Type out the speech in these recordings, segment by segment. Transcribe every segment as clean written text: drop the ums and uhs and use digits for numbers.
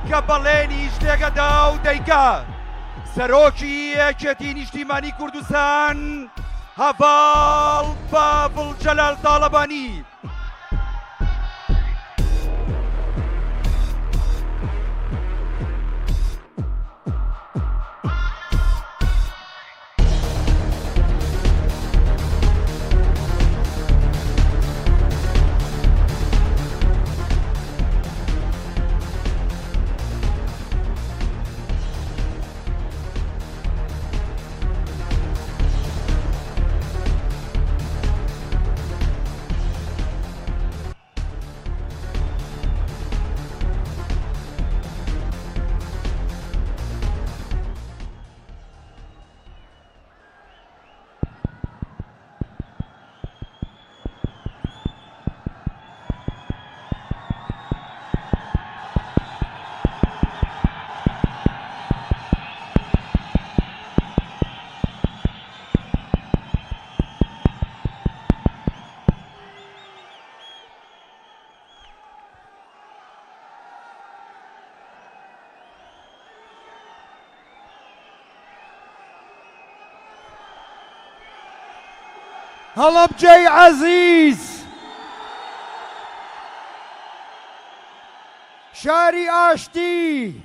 کە بەڵێنیش تێگەدا و دەیکا سەرۆکی یەکێتی نیشتیمانی کوردستان هەڤاڵ باڤڵ جەلال تاڵەبانی. هەڵەبجەی عەزیز، شاری ئاشتی،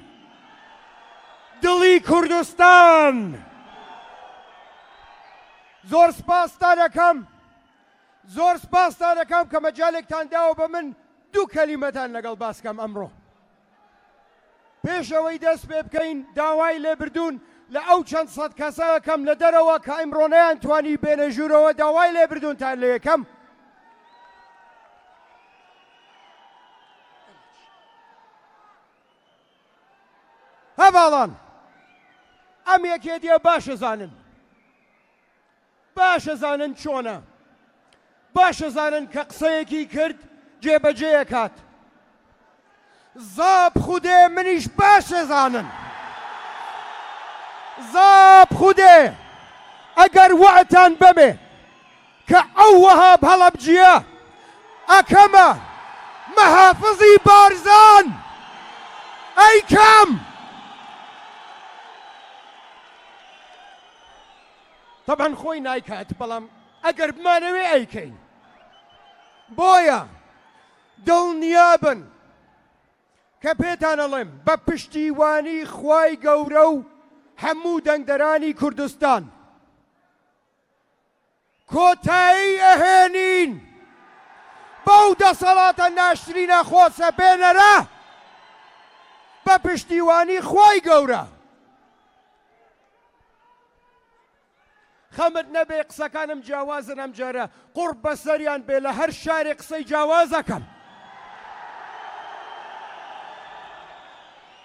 دڵی کوردستان، زۆر سپاستا دەکەم کە مەجالێکتان داوە بە من دوو کەلیمەتان لەگەڵ باسکەم ئەمڕۆ. پێشەوەی دەست پێ بکەین داوای لێبردوون لە ئەو چەند سەد کەسەکەم لە دەرەوە کە ئەمڕۆ نەیانتوانی بێنە ژوورەوە داوای لێبردوونتان لە یەکەم. هەڤاڵان، ئەم یەکێتیە باشە زانن چۆنە، باشە زانن کە قسەیەکی کرد جێبەجێیەکات. زاب خودێ منیش باشە زانن، زاب خودێ ئەگەر وەعتان بەمێ کە ئەو وەهاب هەڵەبجیە ئەکەمە مەحافزی بارزان ئەی کەم. طبعا خۆی نایکات، بەڵام ئەگەر بمانەوێ ئەیکەین. بۆیە دڵنیابن کە پێتان ئەڵێم بە پشتیوانی خوای گەورە و هەموو دەنگدەرانی کوردستان کۆتایی ئەهێنین بەو دەسەڵاتە ناشرینە خۆسە بێنەرە بە پشتیوانی خوای گەورە. خەمت نەبێ قسەکانم جیاوازن ئەم جارە، قوڕب بەسەریان بێ لە هەر شارێ قسەی جیاوازەکەم.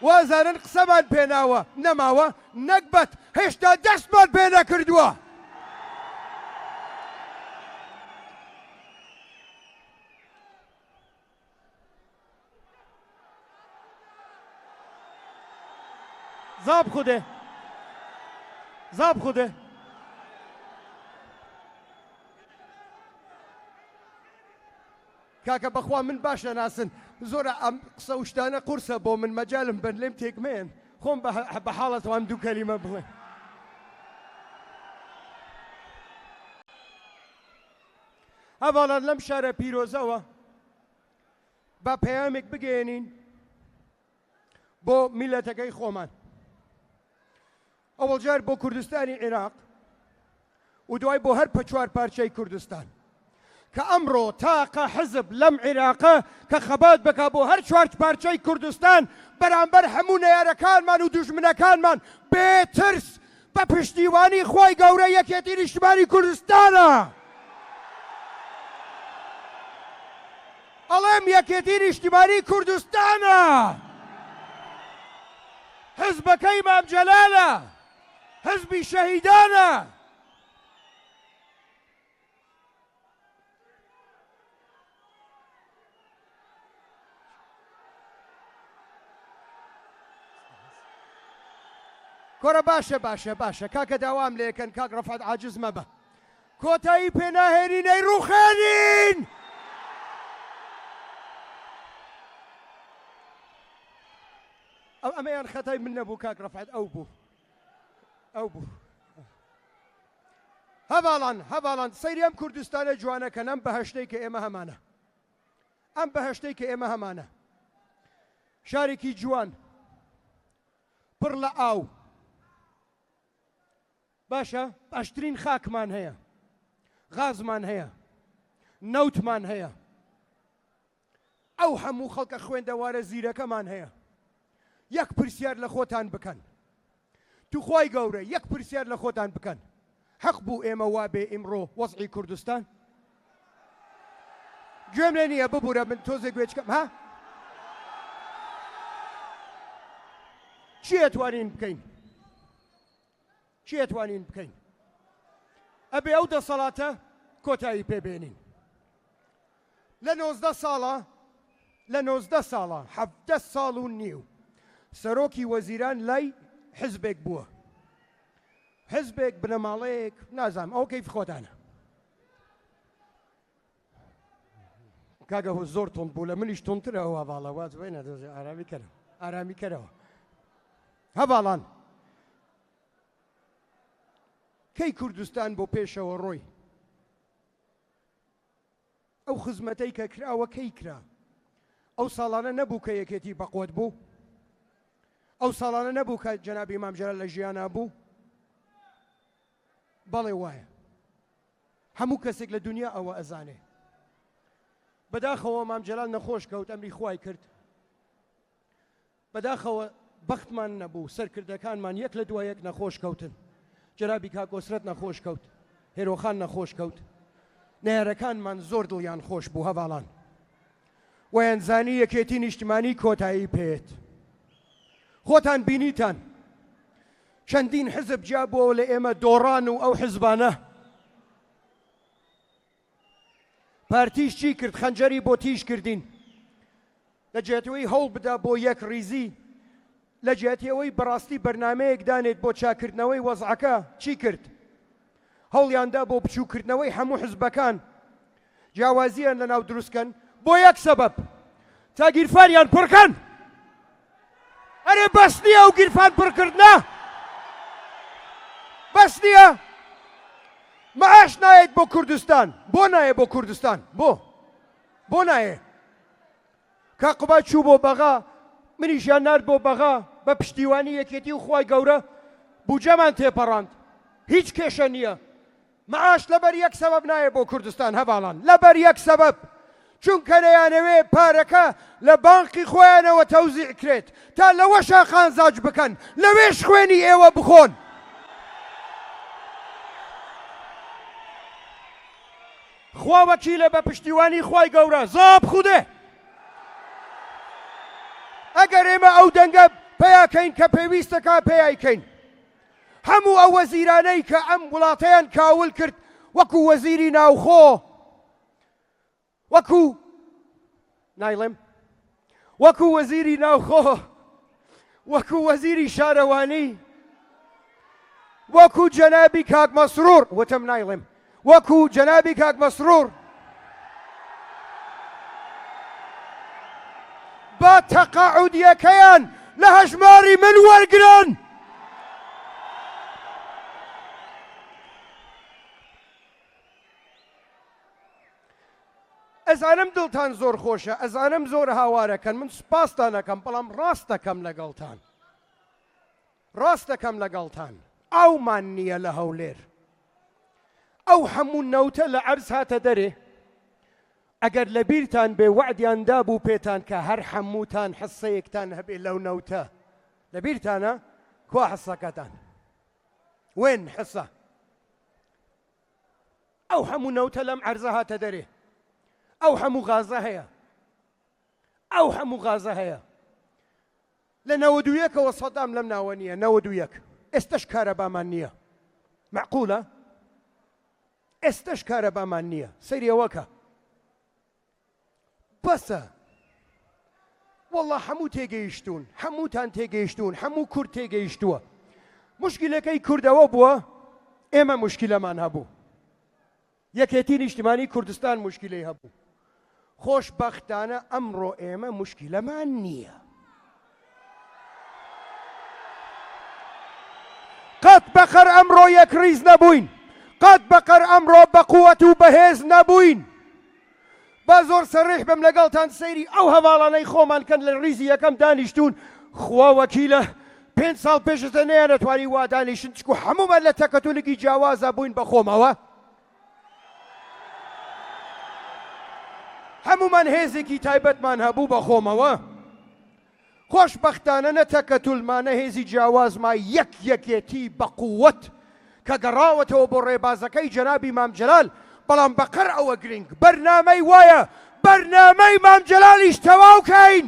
وازانن قسەمان پێناوە نەماوە نەکبەت هێشتا دەستمان پێ نەکردووە. زاب خودێ کاکە بەخوا من باشە ناسن، زۆرە ئەم قسە وشتانە قورسە بۆ من، مەجالم بن لێم تێکمێن خۆم بە حاڵەتەوەم دوو کەلیمە بڵێ. هەڤاڵان لەم شارە پیرۆزەوە بە پەیامێک بگەێنین بۆ میلەتەکەی خۆمان. ئەوەڵ جار بۆ کوردستانی عێراق و دوای بۆ هەر پەچوار پارچەی کوردستان کە ئەمڕۆ تاقە حزب لەم عێراقە کە خەبات بکا بۆ هەر چوار پارچەی کوردستان بەرامبەر هەموو نەیارەکانمان و دوژمنەکانمان بێترس بە پشتیوانی خوای گەورە یەکێتی نیشتیمانی کوردستانە. ئەڵێم یەکێتی نیشتیمانی کوردستانە، حزبەکەی مام جەلالە، حزبی شەهیدانە. کۆرە باشە کاکە داوام لێ یەکەن، کاک ڕەفعەت عاجز مەبە، کۆتایی پێناهێنینەی ڕووخێنین. ئەو ئەمەیان خەتای من نەبوو کاک ڕەفعەت ئەو بوو هەڤاڵان سەیری ئەم کوردستانە جوانەکەن ئەم بەهەشتەی کە ئێمە هەمانە شارێکی جوان پڕ لە ئاو باشە باشترین خاکمان هەیە غازمان هەیە نەوتمان هەیە ئەو هەموو خەڵکە خوێندەوارە زیرەکەمان هەیە یەک پرسیار لە خۆتان بکەن توخوای گەورە یەک پرسیار لە خۆتان بکەن حەق بوو ئێمە وابێ ئیمڕۆ وەزعی کوردستان گوێم لێ نییە ببوورە من تۆزێ گوێ چکەم ها چی ئەتوانین بکەین ئەبێ ئەو دەسەڵاتە کۆتایی پێبێنین لە 19 ساڵە 17 ساڵ و نیو سەرۆکی وەزیران لای حزبێک بووە حزبێک بنەماڵەیەک نازانم ئەو کەیف خۆتانە کاگە زۆر تۆند بوو لە منیش تۆندترەوە هەڤاڵە واز بێنە ئارامی کەرەوە هەڤاڵان کەی کوردستان بۆ پێشەوە ڕۆی ئەو خزمەتەی کە کراوە کەی کرا ئەو ساڵانە نەبوو کە یەکێتی بەقوت بوو ئەو ساڵانە نەبوو کە جەنابی مام جەلال لە ژیانە بوو بەڵێ وایە هەموو کەسێک لە دنیا ئەوە ئەزانێ بەداخەوە مام جەلال نەخۆش کەوت ئەمری خوای کرد بەداخەوە بەختمان نەبوو سەرکردەکانمان یەک لە دوای یەک نەخۆش کەوتن جەنابی کاکۆسرەت نەخۆش کەوت هێرۆخان نەخۆش کەوت نێرەکانمان زۆر دڵیان خۆش بوو هەڤاڵان ویان زانی یەکێتی نیشتیمانی کۆتایی پێێت خۆتان بینیتان چەندین حزب جابووە لە ئێمە دۆڕان و ئەو حزبانە پارتیش چی کرد خەنجەری بۆ تیش کردین لە جێتەوەی هەوڵ بدا بۆ یەک ریزی لە جێتەوەی بەڕاستی بەرنامەیەک دانێت بۆ چاکردنەوەی وەزعەکە چی کرد هەوڵیاندا بۆ بچووکردنەوەی هەموو حزبەکان جیاوازیان لەناو دروستکەن بۆ یەک سەبەب تا گیرفانیان پڕکەن ئەرێ بەس نییە ئەو گیرفان پڕکردنە بەس نییە مەعاش نایێت بۆ کوردستان بۆ نایە بۆ کوردستان بۆ نایە کاقوبا چوو بۆ بەغا منیشیان نارد بۆ بەغا بە پشتیوانی یەکێتی و خوای گەورە بوجەمان تێپەڕاند هیچ کێشە نییە مەعاش لەبەر یەک سەبەب نایە بۆ کوردستان هەڤاڵان لەبەر یەک سەبەب چونکە نەیانەوێ پارەکە لە بانقی خۆیانەوە تەوزیع کرێت تا لەوەشا خانزاج بکەن لەوێش خوێنی ئێوە بخۆن خوا وەکیلە بە پشتیوانی خوای گەورە زاب خودێ ئەگەر ئێمە ئەو دەنگە پێیاکەین کە پێویستەکە پێیایکەین هەموو ئەو وەزیرانەی کە ئەم وڵاتەیان کاول کرد وەکو وەزیری ناوخۆ وەکو وەزیری ناوخۆ وەکو وەزیری شارەوانی وەکو جەنابی کاک مەسرور وتم نایڵێم وەکو جەنابی کاک مەسرور با تەقاعودیەکەیان لە هەژماری من وەرگرن ئەزانم دڵتان زۆر خۆشە ئەزانم زۆر هاوارەکەن من سوپاستان دەکەم بەڵام ڕاست دەکەم لەگەڵتان ئەومان نییە لە هەولێر ئەو هەموو نەوتە لە عەرز هاتە دەرێ ئەگەر لە بیرتان بێ وعدیان دابوو پێتان کە هەر هەمووتان حسەیەکتان هەبێ لەو نەوتە لە بیرتانە کوا حسەکەتان وێن حسە ئەو هەموو نەوتە لەم عەرزە هاتە دەرێ ئەو هەموو غازە هەیە لە 91ەوە سەدام لەم ناوە نییە 91 ئێستش کارەبامان نییە معقولە ئێستش کارەبامان نییە سەیرەوەکە بەسە وەڵڵا هەموو تێگەیشتون هەمووتان تێگەیشتون هەموو کورد تێگەیشتووە مشکلەکەی کوردەوە بووە ئێمە مشکلەمان هەبوو یەکێتی نیشتیمانی کوردستان مشکلەی هەبوو خۆشبەختانە ئەمڕۆ ئێمە مشکلەمان نییە قەت بەقەر ئەمڕۆ یەک ڕیز نەبووین، قەت بەقەر ئەمڕۆ بە قووەت و بەهێز نەبووین. با زۆر سەرڕێح بم لەگەڵتان سەیری ئەو هەواڵانەی خۆمان کەن لە ڕیزی یەکەم دانیشتون. خوا وەکیلە 5 ساڵ پێشتە نەیانەتوانی وا دانیشن، چکو هەمومان لە تەکەتولێکی جیاوازە بووین بە خۆمەوە. هەمومان هێزێکی تایبەتمان هەبوو بە خۆمەوە. خۆشبەختانە نە تەکەتولمانە هێزی جیاوازمان یەکێتی بە قووەت کە گەڕاوەتەوە بۆ ڕێبازەکەی جەنابی مام جەلال. بەڵام بەقەر ئەوە گرنگ بەرنامەی وایە، بەرنامەی مام جەلالیش تەواو کەین.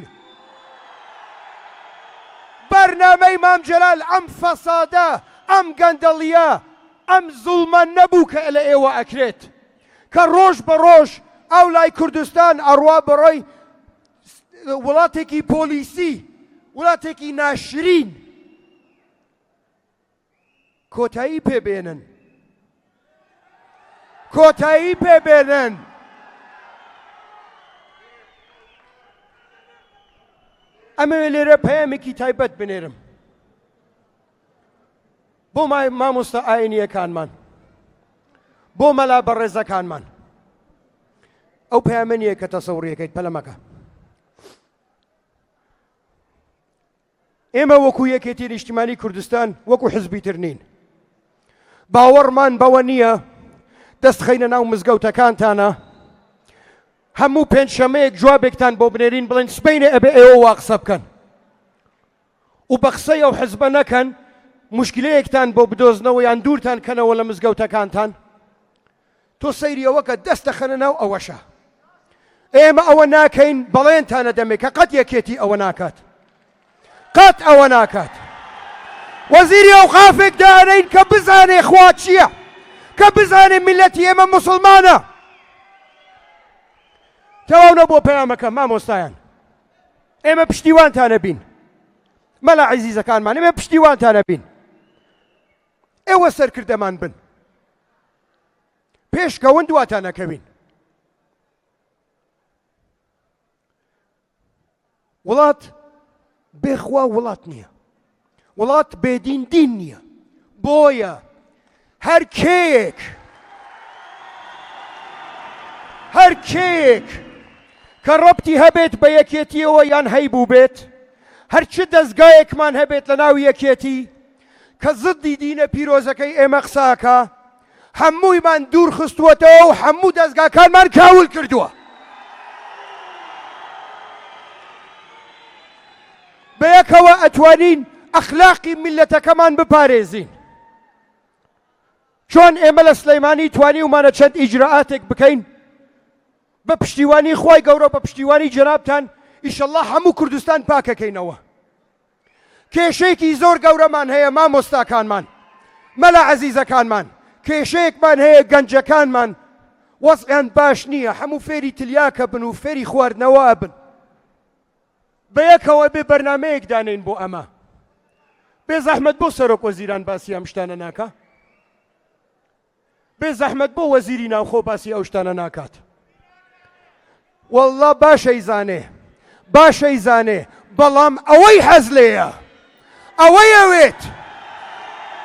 بەرنامەی مام جەلال ئەم فەسادە، ئەم گەندەڵیە، ئەم زوڵمە نەبوو کە لە ئێوە ئەکرێت، کە ڕۆژ بە ڕۆژ ئەو لای کوردستان ئەڕوا بەڕۆی وڵاتێکی پۆلیسی، وڵاتێکی ناشرین. کۆتایی پێبێنن، کۆتایی پێبێنن. ئەمەوێ لێرە پەیامێکی تایبەت بنێرم بۆ مامۆستا ئاینیەکانمان، بۆ مەلا بەڕێزەکانمان. ئەو پەیامە نییە کە تەسەوڕیەکەیت پەلەمەکە. ئێمە وەکو یەکێتی نیشتیمانی کوردستان وەکو حزبی تر نین. باوەڕمان بەوە نییە دەستخەینە ناو مزگەوتەکانتانە، هەموو پێنجشەمەیەک جوابێکتان بۆ بنێرین بڵێن سبەینە ئەبێ ئێوە وا قسە بکەن و بە قسەی ئەو حزبە نەکەن، موشکلەیەکتان بۆ بدۆزنەوە یان دوورتان کەنەوە لە مزگەوتەکانتان. تۆ سەیری ئەوە کە دەست دەخەنە ناو ئەوەشە. ئێمە ئەوە ناکەین، بەڵێنتانە دەمێ کە قەت یەکێتی ئەوە ناکات، قەت ئەوە ناکات. وەزیری ئەوقافێک دانەین کە بزانێ خوا چییە، کە بزانێ میلەتی ئێمە موسڵمانە. تەواو نەبووە پەیامەکە مامۆستایان. ئێمە پشتیوانتانە بین، مەلا عەزیزەکانمان، ئێمە پشتیوانتانە بین. ئێوە سەرکردەمان بن، پێشکەون دواتان نەکەوین. وڵات بێخوا وڵات نییە، وڵات بێدین دین نییە. بۆیە هەر کێیەک کە ڕەبتی هەبێت بە یەکێتیەوە یان هەیبوو بێت، هەرچی دەستگایەکمان هەبێت لە ناو یەکێتی کە زدی دینە پیرۆزەکەی ئێمە قساکە، هەموویمان دوور خستووەتەوە و هەموو دەستگاکانمان کاول کردووە. بەیەکەوە ئەتوانین ئەخلاقی میلەتەکەمان بپارێزین. چۆن ئێمە لە سلەیمانی توانیومانە چەند ئیجراعاتێک بکەین بە پشتیوانی خوای گەورە، بە پشتیوانی جەنابتان، ئیشەڵڵا هەموو کوردستان پاکەکەینەوە. کێشەیەکی زۆر گەورەمان هەیە مامۆستاکانمان، مەلا عەزیزەکانمان، کێشەیەکمان هەیە گەنجەکانمان وەزعیان باش نییە، هەموو فێری تلیاکە بن و فێری خواردنەوە بن. بەیەکەوە بێ بەرنامەیەک دانین بۆ ئەمە. بێ زەحمەت بۆ سەرۆک وەزیران باسی ئەم شتانە ناکە، بێ زەحمەت بۆ وەزیری ناوخۆ باسی ئەو شتانە ناکات. وەڵڵا باشەی زانێ، بەڵام ئەوەی حەز لێیە، ئەوەی ئەوێت،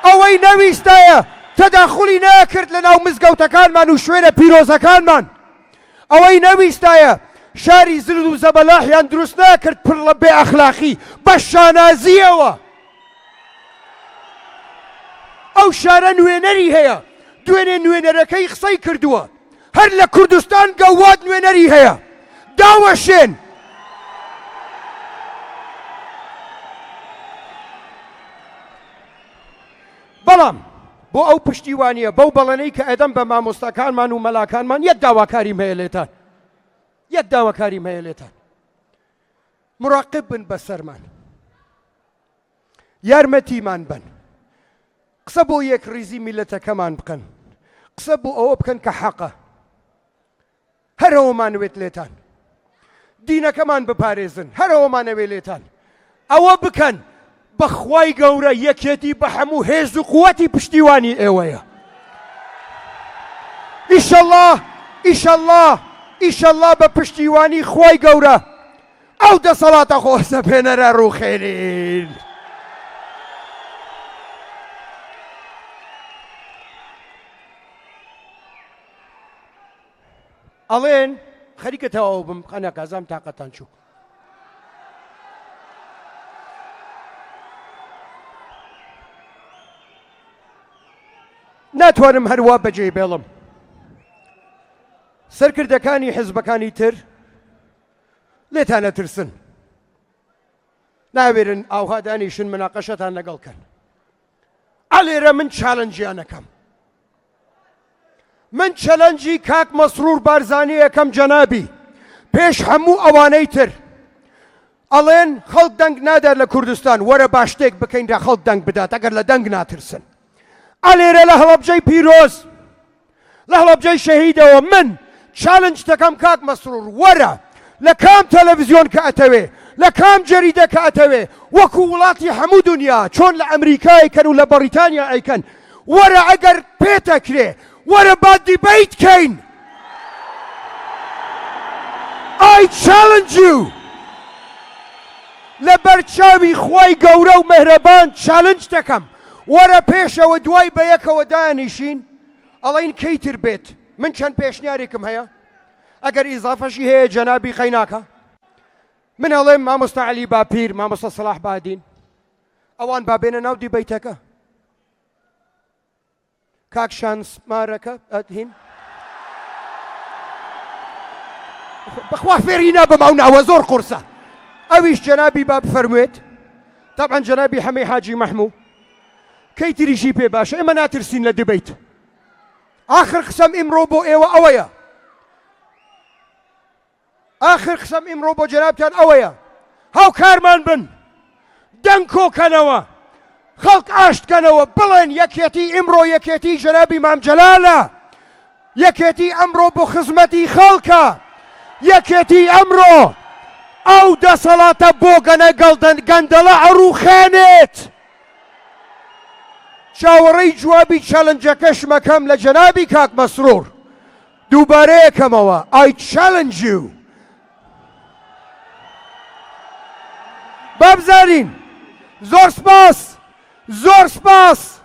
ئەوەی نەویستایە تەداخولی ناکرد لە ناو مزگەوتەکانمان و شوێنە پیرۆزەکانمان، ئەوەی نەویستایە شاری زرد و زەبەلاحیان دروست ناکرد پڕ لە بێ ئەخلاقی بە شانازیەوە. ئەو شارە نوێنەری هەیە، دوێنێ نوێنەرەکەی قسەی کردووە، هەر لە کوردستان گەواد نوێنەری هەیە. داوەشێن بەڵام بۆ ئەو پشتیوانیە بەو بەڵێنەی کە ئەدەم بە مامۆستاکانمان و مەلاکانمان یەک داواکاریم هەیە لێتان، یەک داواکاریم هەیە لێتان. مراقب بن بەسەرمان، یارمەتیمان بن، قسە بۆ یەک ڕیزی میلەتەکەمان بکەن، قسە بۆ ئەوە بکەن کە حەقە. هەرەوەمانوێت لێتان، دینەکەمان بپارێزن، هەرەوەمانەوێ لێتان. ئەوە بکەن بەخوای گەورە یەکێتی بە هەموو هێز و قووەتی پشتیوانی ئێوەیە. ئیشەڵڵا بە پشتیوانی خوای گەورە ئەو دەسەڵاتە خۆسە پێنەرە ڕووخێنین. ئەڵێن خەریکەتەوە بم خەنە کازام تااقەتان چوو ناتوانم هەروە بەجێ بێڵم سەرکردەکانی حیزبەکانی تر لێتان نەترسن ناوێرن ئاوها دانیشن مناقەشەتان لەگەڵکەن ئەلێرە من چالەنجیانەکەم من چەلەنجی کاک مەسرور بارزانی یەکەم جەنابی پێش هەموو ئەوانەی تر ئەڵێن خەڵک دەنگ نادات لە کوردستان وەرە باشتێک بکەیندا خەڵک دەنگ بدات ئەگەر لە دەنگ ناترسن ئەلێرە لە هەڵەبجەی پیرۆز لە هەڵەبجەی شەهیدەوە من چالنج دەکەم کاک مەسرور وەرە لە کام تەلەڤیزیۆن کە ئەتەوێ لە کام جەریدە کە ئەتەوێ وەکو وڵاتی هەموو دنیا چۆن لە ئەمریکا ئەیکەن و لە بەریتانیا ئەیکەن وەرە ئەگەر پێتەکرێ وەرە با دیبەیت کەین I challenge you لە بەرچاوی خۆی گەورە و مەهرەبان چالنج دەکەم وەرە پێشەوە دوای بە یەکەوە دانیشین ئەڵێن کەیتر بێت من چەند پێشنیارێکم هەیە ئەگەر ئیزافەشی هەیە جەنابی خەیناکە من ئەڵێم مامۆستا عەلی باپیر مامۆستا سەلاح بادین ئەوان با بێنە ناو دیبەیتەکە کاک شانسمارەکە ئەدهین بەخوا فێری نابم ئەو ناوە زۆر قورسە ئەویش جەنابی با بفەرموێت طبعا جەنابی حەمەی حاجی مەحموو کەی تریشی پێ باشە ئێمە ناترسین لە دیبەیت آخر قسەم ئیمڕۆ بۆ ئێوە ئەوەیە آخر قسەم ئیمڕۆ بۆ جەنابتان ئەوەیە هاوکارمان بن دەنگ کۆکەنەوە خەڵک ئاشتکەنەوە بڵێن یەکێتی ئیمڕۆ یەکێتی جەنابی مام جەلالە یەکێتی ئەمڕۆ بۆ خزمەتی خەڵکە یەکێتی ئەمڕۆ ئەو دەسەڵاتە بۆ گەندەڵە ئەڕووخێنێت چاوەڕێی جوابی چەلەنجەکەش مەکەم لە جەنابی کاک مەسرور دووبارەیەکەمەوە I challenge you بابزارین زۆر سپاس